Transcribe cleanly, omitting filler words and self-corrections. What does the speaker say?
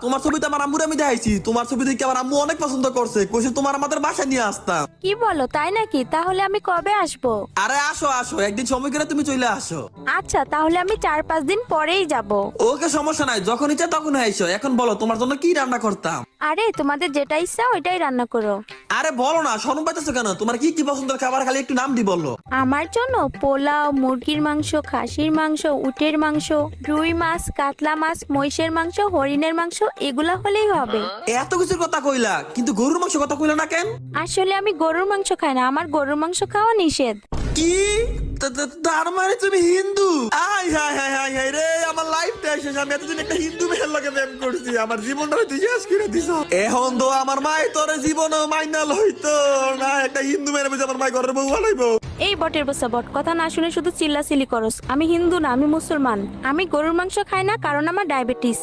তোমার ছবিতে আমার আম্মুর আমি দেখাইছি, তোমার ছবি দেখে আমার আম্মু অনেক পছন্দ করছে, কইছে তোমার আমাদের বাসায় নিয়ে আসতাম। কি বলো, তাই নাকি? তাহলে আমি কবে আসবো? আরে আসো আসো, একদিন সময় করে তুমি চলে আসো। আচ্ছা, তাহলে আমি 4-5 দিন পরেই যাব। ওকে, সমস্যা নাই, যখন ইচ্ছা তখন আইসো। এখন বলো তোমার জন্য কি রান্না করতাম? আরে তোমাদের যেটা ইচ্ছা ওইটাই রান্না করো। আরে বলো না, শরম পাইতেছো কেন? তোমার কি কি পছন্দের খাবার, খালি একটু নাম দি বলো। আমার জন্য পোলাও, মুরগির মাংস, খাসির মাংস, উটের মাংস, রুই মাছ, কাতলা মাছ, মহিষের মাংস, হরিণের মাংস, এগুলা হলেই হবে। এত কিছুর কথা কইলা, কিন্তু গরুর মাংস কথা কইলা না কেন? আসলে আমি গরুর মাংস খাই না, আমার গরুর মাংস খাওয়া নিষেধ। কি? তার মানে তুমি হিন্দু? আয় হায় হায় হায় হায় রে, আমার লাইফটা শেষ। আমি এতদিন একটা হিন্দু মেয়ের লগে প্রেম করছি, আমার জীবনটা তুই শেষ করে দিছ। এখন তো আমার মাই তোর জীবন মাইনাল হইতো না, একটা হিন্দু মেয়ের বুঝে আমার মাই ঘরের বউ বানাইবো। এই বটের বসা বট, কথা না শুনে শুধু চিল্লাচিল্লি করস। আমি হিন্দু না, আমি মুসলমান। আমি গরুর মাংস খাই না, কারণ আমার ডায়াবেটিস।